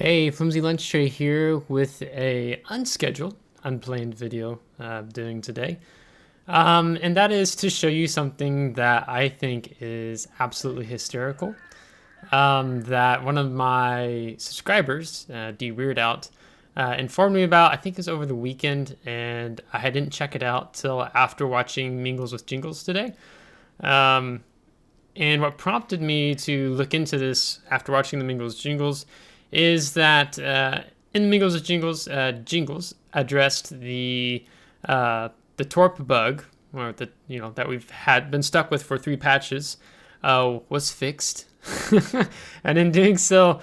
Hey, FlimsyLunchTray here with a unscheduled, unplanned video I'm doing today. And that is to show you something that I think is absolutely hysterical. That one of my subscribers, deweirdout, informed me about. I think it was over the weekend, and I didn't check it out till after watching Mingles with Jingles today. And what prompted me to look into this after watching the Mingles Jingles is that in Mingles with Jingles, Jingles addressed the Torpedo Bug, or that we've been stuck with for 3 patches, was fixed, and in doing so,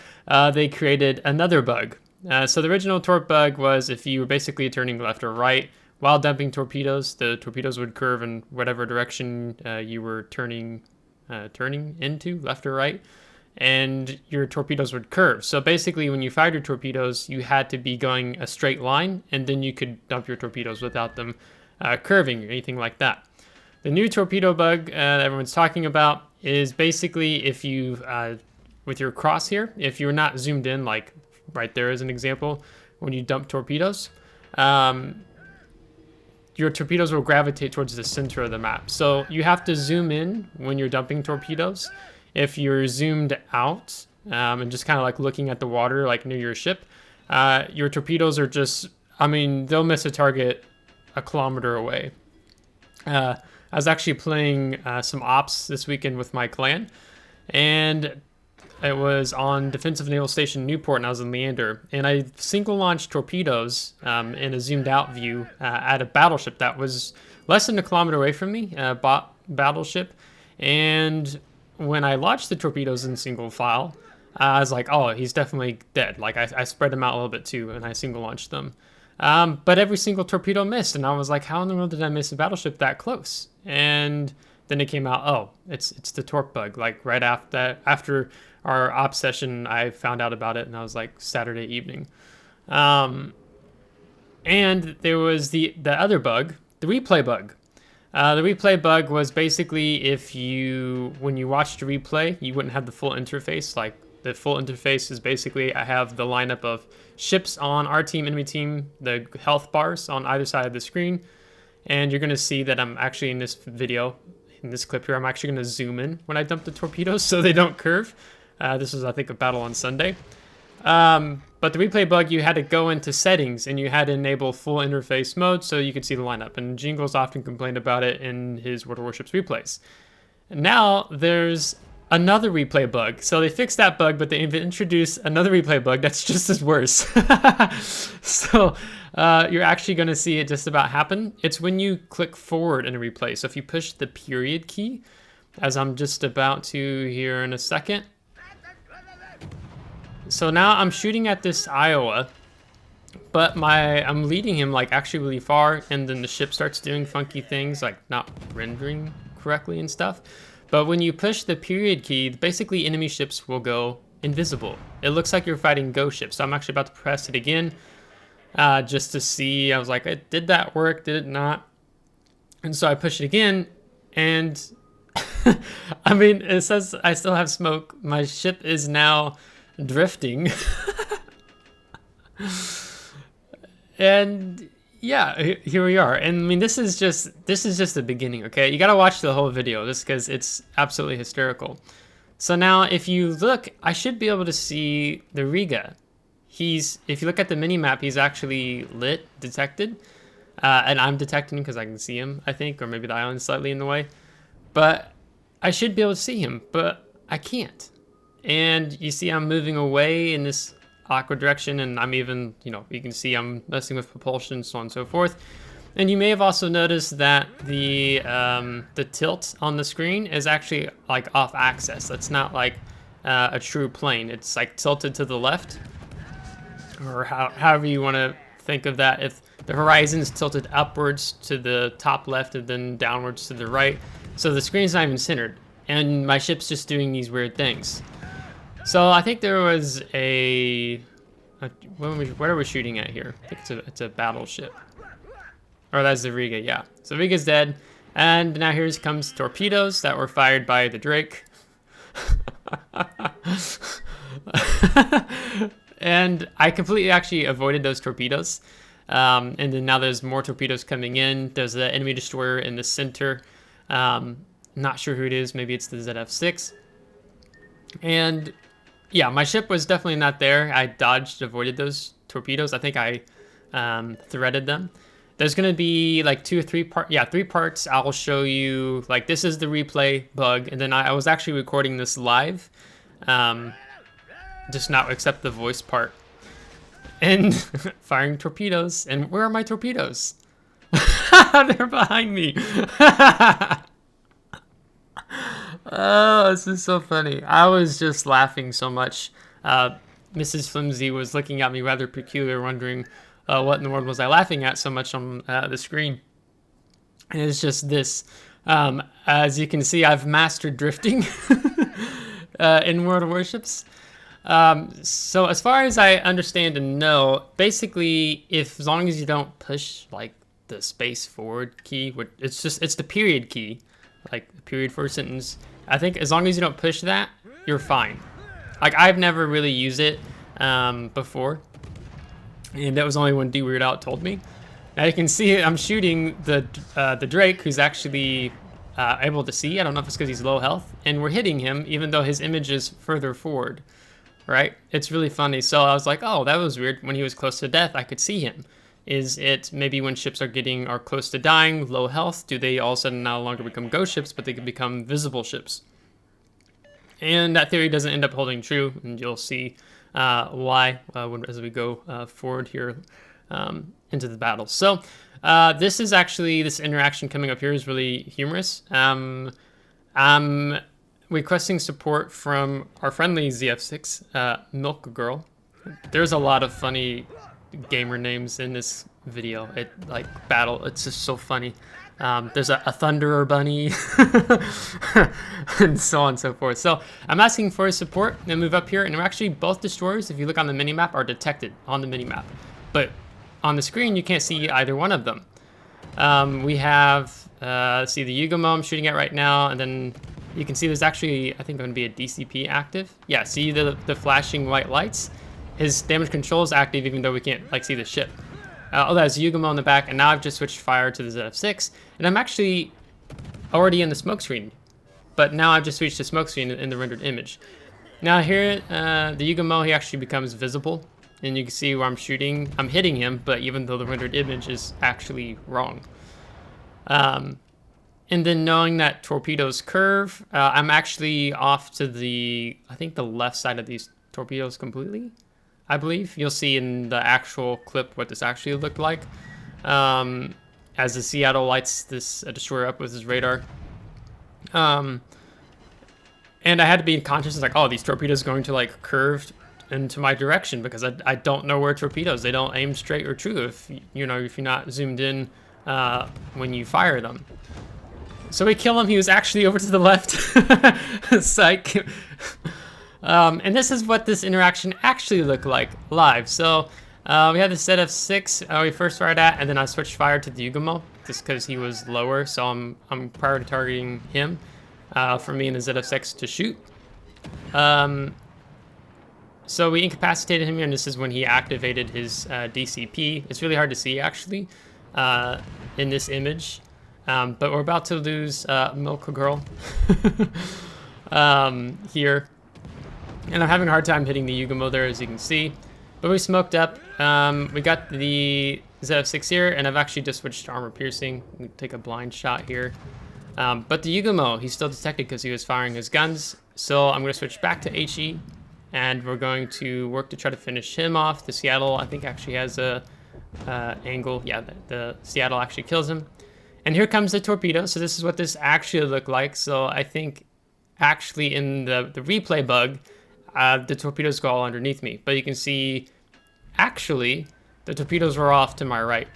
they created another bug. So the original Torpedo Bug was if you were basically turning left or right while dumping torpedoes, the torpedoes would curve in whatever direction you were turning into, left or right, and your torpedoes would curve. So basically, when you fired your torpedoes, you had to be going a straight line, and then you could dump your torpedoes without them curving or anything like that. The new torpedo bug that everyone's talking about is basically if you, with your crosshair, if you're not zoomed in, like right there as an example, when you dump torpedoes, your torpedoes will gravitate towards the center of the map. So you have to zoom in when you're dumping torpedoes. If you're zoomed out and just kind of like looking at the water, like near your ship, your torpedoes are just, they'll miss a target a kilometer away. I was actually playing some ops this weekend with my clan, and it was on Defensive Naval Station Newport, and I was in Leander, and I single launched torpedoes in a zoomed out view at a battleship that was less than a kilometer away from me, battleship, and when I launched the torpedoes in single file, I was like, oh, he's definitely dead. Like I spread them out a little bit too, and I single launched them. But every single torpedo missed, and I was like, how in the world did I miss a battleship that close? And then it came out, oh, it's the torp bug. Like right after our op session, I found out about it, and I was like Saturday evening. And there was the other bug, the replay bug. The replay bug was basically when you watched a replay, you wouldn't have the full interface. Like the full interface is basically, I have the lineup of ships on our team, enemy team, the health bars on either side of the screen. And you're going to see that I'm actually in this video, in this clip here, I'm actually going to zoom in when I dump the torpedoes so they don't curve. This was, I think, a battle on Sunday. But the replay bug, you had to go into settings and you had to enable full interface mode so you could see the lineup. And Jingles often complained about it in his World of Warships replays. And now there's another replay bug. So they fixed that bug, but they introduced another replay bug that's just as worse. So you're actually going to see it just about happen. It's when you click forward in a replay. So if you push the period key, as I'm just about to here in a second. So now I'm shooting at this Iowa, but I'm leading him like actually really far, and then the ship starts doing funky things like not rendering correctly and stuff. But when you push the period key, basically enemy ships will go invisible. It looks like you're fighting ghost ships. So I'm actually about to press it again just to see. I was like, did that work? Did it not? And so I push it again, and it says I still have smoke. My ship is now drifting. And yeah, here we are. And this is just the beginning, okay? You gotta watch the whole video just because it's absolutely hysterical. So now if you look, I should be able to see the Riga. If you look at the mini map, he's actually detected, and I'm detecting him because I can see him, I think, or maybe the island's slightly in the way, but I should be able to see him, but I can't. And you see I'm moving away in this awkward direction, and I'm even, you can see I'm messing with propulsion, so on and so forth. And you may have also noticed that the tilt on the screen is actually like off axis. That's not like a true plane. It's like tilted to the left, or however you want to think of that. If the horizon is tilted upwards to the top left and then downwards to the right, so the screen's not even centered, and my ship's just doing these weird things. So I think there was what are we shooting at here? I think it's a battleship. Or that's the Riga, yeah. So Riga's dead. And now here comes torpedoes that were fired by the Drake. And I completely actually avoided those torpedoes. And then now there's more torpedoes coming in. There's the enemy destroyer in the center. Not sure who it is. Maybe it's the ZF6. And yeah, my ship was definitely not there. I avoided those torpedoes. I think I threaded them. There's going to be like 2 or 3 parts. Yeah, 3 parts. I'll show you, like, this is the replay bug. And then I was actually recording this live. Just not accept the voice part. And firing torpedoes. And where are my torpedoes? They're behind me. Oh, this is so funny. I was just laughing so much. Mrs. Flimsy was looking at me rather peculiar, wondering what in the world was I laughing at so much on the screen. And it's just this. As you can see, I've mastered drifting in World of Warships. So as far as I understand and know, basically, as long as you don't push like the space forward key, it's the period key, like the period for a sentence. I think as long as you don't push that, you're fine. Like, I've never really used it before, and that was only when deweirdout told me. Now you can see I'm shooting the Drake, who's actually able to see. I don't know if it's because he's low health, and we're hitting him even though his image is further forward. Right? It's really funny. So I was like, oh, that was weird. When he was close to death, I could see him. Is it maybe when ships are close to dying, low health, do they all of a sudden no longer become ghost ships, but they can become visible ships? And that theory doesn't end up holding true, and you'll see why as we go forward here into the battle. So this interaction coming up here is really humorous. I'm requesting support from our friendly ZF6, Milk Girl. There's a lot of funny gamer names in this video. It's just so funny. There's a Thunderer Bunny, and so on and so forth. So I'm asking for his support and move up here, and actually both destroyers, if you look on the minimap, are detected on the minimap. But on the screen, you can't see either one of them. We have, see the Yugomo I'm shooting at right now, and then you can see there's actually, I think, going to be a DCP active. Yeah, see the flashing white lights? His damage control is active even though we can't see the ship. There's Yugomo in the back, and now I've just switched fire to the ZF6, and I'm actually already in the smoke screen. But now I've just switched to smoke screen in the rendered image. Now here, the Yugomo, he actually becomes visible, and you can see where I'm shooting. I'm hitting him, but even though the rendered image is actually wrong. And then knowing that torpedoes curve, I'm actually off to I think the left side of these torpedoes completely, I believe. You'll see in the actual clip what this actually looked like. As the Seattle lights this destroyer up with his radar. And I had to be conscious, like, oh, these torpedoes are going to curve into my direction, because I don't know where torpedoes. They don't aim straight or true if you're not zoomed in when you fire them. So we kill him. He was actually over to the left. Psych. And this is what this interaction actually looked like live. So we had the ZF6 we first fired at, and then I switched fire to the Yugomo just because he was lower. So I'm prior to targeting him for me and the ZF6 to shoot. So we incapacitated him here, and this is when he activated his DCP. It's really hard to see actually in this image. But we're about to lose Milk Girl here. And I'm having a hard time hitting the Yugomo there, as you can see. But we smoked up. We got the ZF6 here, and I've actually just switched to armor piercing. We take a blind shot here. But the Yugomo, he's still detected because he was firing his guns. So I'm going to switch back to HE, and we're going to work to try to finish him off. The Seattle, I think, actually has a angle. Yeah, the Seattle actually kills him. And here comes the torpedo. So this is what this actually looked like. So I think actually in the replay bug, the torpedoes go all underneath me. But you can see actually the torpedoes were off to my right,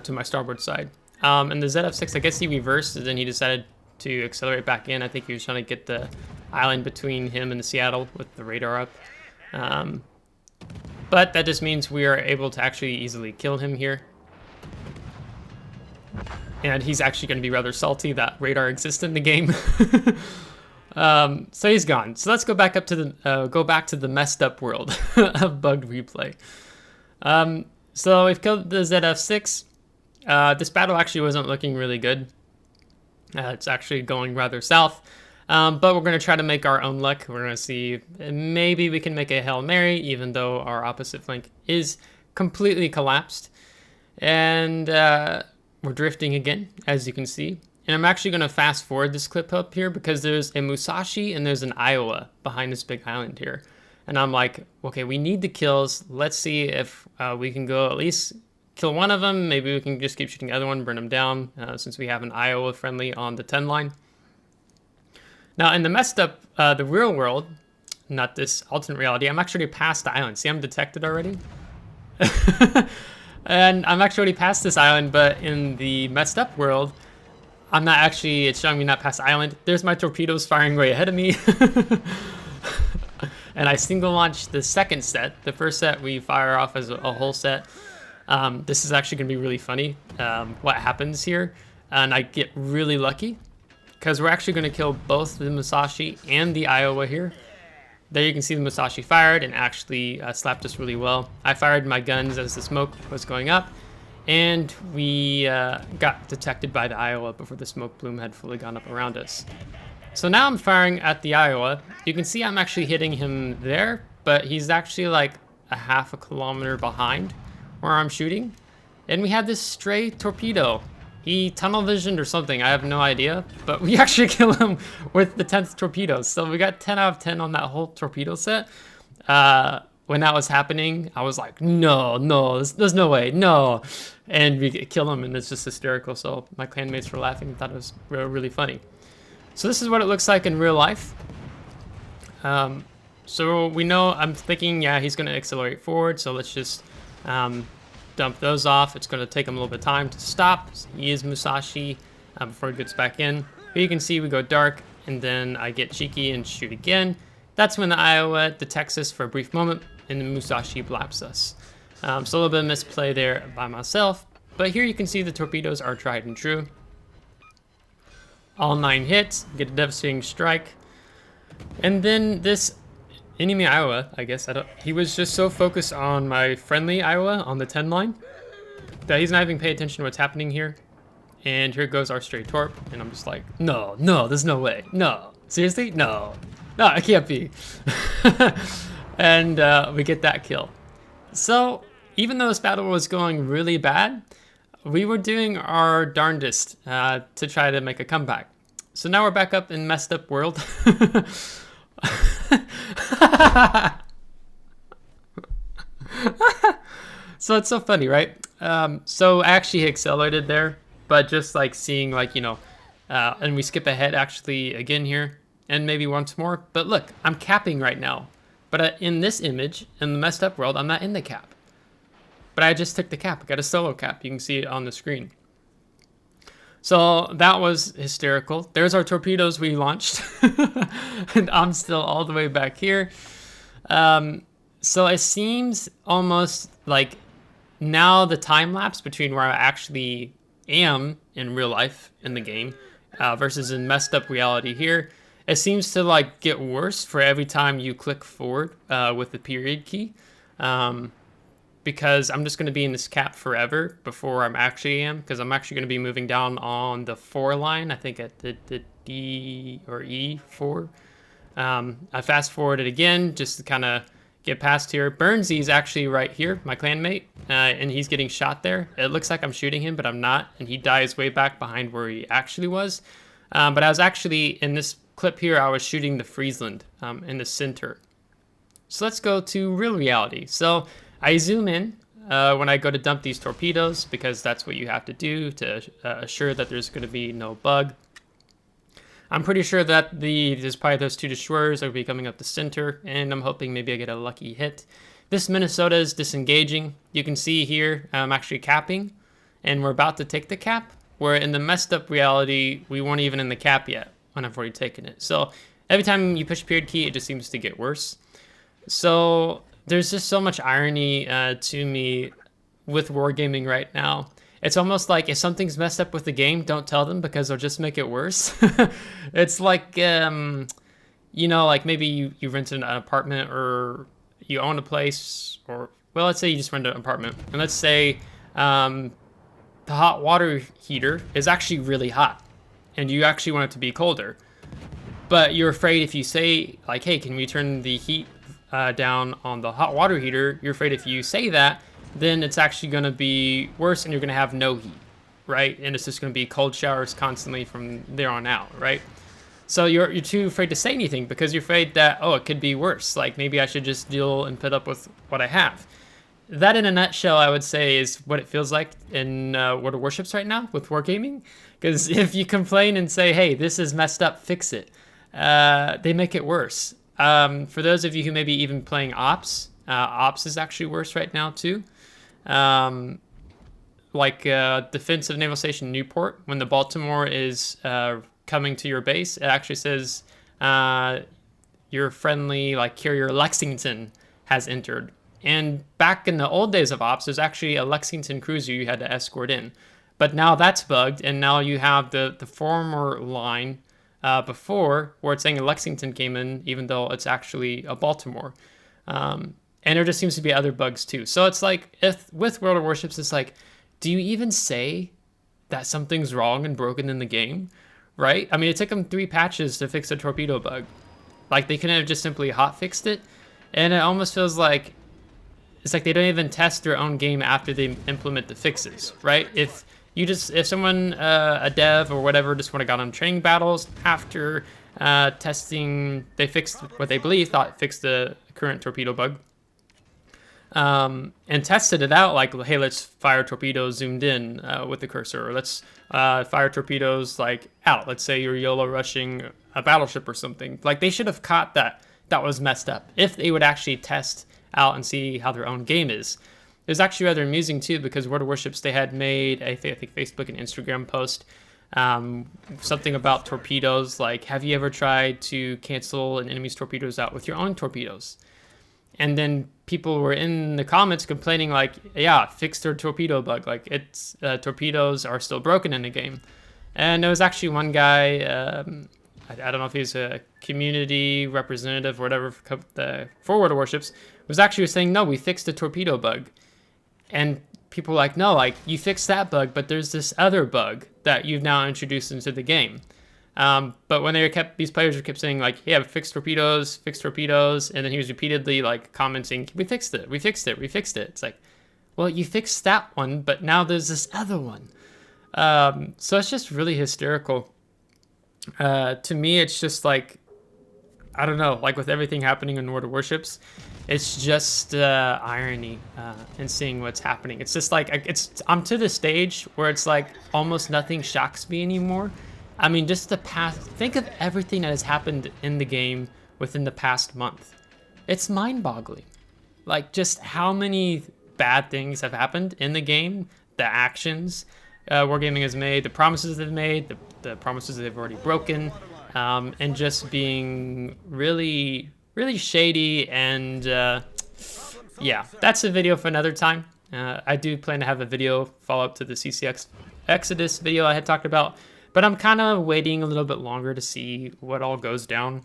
to my starboard side. And the ZF6, I guess he reversed, and then he decided to accelerate back in. I think he was trying to get the island between him and the Seattle with the radar up. But that just means we are able to actually easily kill him here. And he's actually going to be rather salty that radar exists in the game. So he's gone. So let's go back up to the messed up world of bugged replay. So we've killed the ZF6. This battle actually wasn't looking really good. It's actually going rather south. But we're going to try to make our own luck. We're going to see maybe we can make a Hail Mary, even though our opposite flank is completely collapsed. And we're drifting again, as you can see. And I'm actually going to fast forward this clip up here because there's a Musashi and there's an Iowa behind this big island here. And I'm like, okay, we need the kills. Let's see if we can go at least kill one of them. Maybe we can just keep shooting the other one, burn them down, since we have an Iowa friendly on the 10 line. Now, in the messed up, the real world, not this alternate reality, I'm actually past the island. See, I'm detected already. And I'm actually already past this island, but in the messed up world, I'm not actually, it's showing me not past the island. There's my torpedoes firing way ahead of me. And I single launch the second set. The first set we fire off as a whole set. This is actually going to be really funny, what happens here. And I get really lucky because we're actually going to kill both the Musashi and the Iowa here. There you can see the Musashi fired and actually slapped us really well. I fired my guns as the smoke was going up. And we got detected by the Iowa before the smoke plume had fully gone up around us. So now I'm firing at the Iowa. You can see I'm actually hitting him there, but he's actually like a half a kilometer behind where I'm shooting. And we had this stray torpedo. He tunnel visioned or something, I have no idea. But we actually kill him with the 10th torpedo. So we got 10 out of 10 on that whole torpedo set. When that was happening, I was like, no, there's no way, no. And we kill him, and it's just hysterical. So my clanmates were laughing and thought it was really funny. So this is what it looks like in real life. So we know, I'm thinking, yeah, he's going to accelerate forward. So let's just dump those off. It's going to take him a little bit of time to stop. He is Musashi before he gets back in. But you can see we go dark, and then I get cheeky and shoot again. That's when the Iowa detects us for a brief moment, and the Musashi blaps us. So a little bit of misplay there by myself, but here you can see the torpedoes are tried and true. All 9 hits, get a devastating strike. And then this enemy Iowa, I guess, he was just so focused on my friendly Iowa on the 10 line that he's not even paying attention to what's happening here. And here goes our stray torp, and I'm just like, no, there's no way, no, seriously, no, it can't be. And we get that kill. So even though this battle was going really bad, we were doing our darndest to try to make a comeback. So now we're back up in messed up world. So it's so funny, right? So I actually accelerated there, but just like seeing like, and we skip ahead actually again here and maybe once more. But look, I'm capping right now. But in this image, in the messed up world, I'm not in the cap. But I just took the cap. I got a solo cap. You can see it on the screen. So that was hysterical. There's our torpedoes we launched. And I'm still all the way back here. So it seems almost like now the time lapse between where I actually am in real life in the game versus in messed up reality here, it seems to like get worse for every time you click forward with the period key. Because I'm just going to be in this cap forever before I'm actually am, because I'm actually going to be moving down on the 4 line, I think at the D or E4. I fast forwarded again just to kind of get past here. Burnsy's actually right here, my clanmate, and he's getting shot there. It looks like I'm shooting him, but I'm not, and he dies way back behind where he actually was. But I was actually, in this clip here, I was shooting the Friesland in the center. So let's go to real reality. So I zoom in when I go to dump these torpedoes because that's what you have to do to assure that there's going to be no bug. I'm pretty sure that there's probably those 2 destroyers that will be coming up the center, and I'm hoping maybe I get a lucky hit. This Minnesota is disengaging. You can see here I'm actually capping, and we're about to take the cap, where in the messed up reality, we weren't even in the cap yet when I've already taken it. So every time you push period key, it just seems to get worse. So there's just so much irony to me with wargaming right now. It's almost like if something's messed up with the game, don't tell them because they'll just make it worse. It's like you know, like maybe you rented an apartment or you own a place, or well, let's say you just rent an apartment, and let's say the hot water heater is actually really hot and you actually want it to be colder, but you're afraid if you say like, hey, can we turn the heat down on the hot water heater, you're afraid if you say that, then it's actually going to be worse and you're going to have no heat, right? And it's just going to be cold showers constantly from there on out, right? So you're too afraid to say anything because you're afraid that, oh, it could be worse. Like maybe I should just deal and put up with what I have. That in a nutshell, I would say, is what it feels like in World of Warships right now with wargaming. Because if you complain and say, hey, this is messed up, fix it, they make it worse. For those of you who may be even playing Ops, Ops is actually worse right now too. Defensive Naval Station Newport, when the Baltimore is coming to your base, it actually says your friendly carrier Lexington has entered. And back in the old days of Ops, there's actually a Lexington cruiser you had to escort in. But now that's bugged, and now you have the former line before where it's saying a Lexington came in, even though it's actually a Baltimore. And there just seems to be other bugs too. So it's like, if with World of Warships, it's like, do you even say that something's wrong and broken in the game, right? I mean, it took them 3 patches to fix a torpedo bug. Like, they couldn't have just simply hot fixed it. And it almost feels like it's like they don't even test their own game after they implement the fixes, right? If someone, a dev or whatever, just got on training battles after testing, they fixed what they thought fixed the current torpedo bug, and tested it out like, hey, let's fire torpedoes zoomed in with the cursor, or let's fire torpedoes out. Let's say you're YOLO rushing a battleship or something. Like, they should have caught that was messed up if they would actually test out and see how their own game is. It was actually rather amusing too, because World of Warships, they had made I think Facebook and Instagram post something about torpedoes, like, have you ever tried to cancel an enemy's torpedoes out with your own torpedoes? And then people were in the comments complaining like, yeah, fix their torpedo bug, like it's torpedoes are still broken in the game. And there was actually one guy, I don't know if he's a community representative or whatever for World of Warships, was actually saying, no, we fixed the torpedo bug. And people were like, no, like, you fixed that bug, but there's this other bug that you've now introduced into the game. But when these players kept saying like, yeah, fix torpedoes, and then he was repeatedly commenting, we fixed it. It's like, well, you fixed that one, but now there's this other one. So it's just really hysterical. To me, it's just like, I don't know, like with everything happening in World of Warships, it's just irony and seeing what's happening. It's just like, I'm to the stage where it's like almost nothing shocks me anymore. I mean, just think of everything that has happened in the game within the past month. It's mind-boggling. Like, just how many bad things have happened in the game, the actions Wargaming has made, the promises they've made, the promises they've already broken, and just being really, really shady. And yeah, that's a video for another time. I do plan to have a video follow-up to the CCX Exodus video I had talked about, but I'm kind of waiting a little bit longer to see what all goes down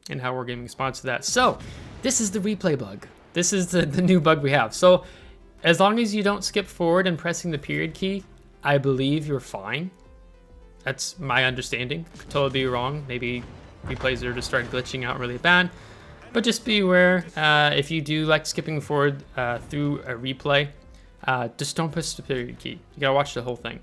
and how Wargaming responds to that. So this is the replay bug. This is the new bug we have. So as long as you don't skip forward and pressing the period key, I believe you're fine. That's my understanding. Could totally be wrong. Maybe replays are just start glitching out really bad. But just be aware, if you do like skipping forward through a replay, just don't press the period key. You gotta watch the whole thing.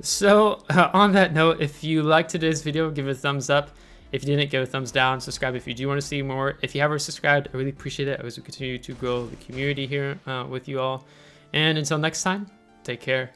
So on that note, if you liked today's video, give it a thumbs up. If you didn't, give it a thumbs down. Subscribe if you do want to see more. If you haven't subscribed, I really appreciate it as we continue to grow the community here with you all. And until next time, take care.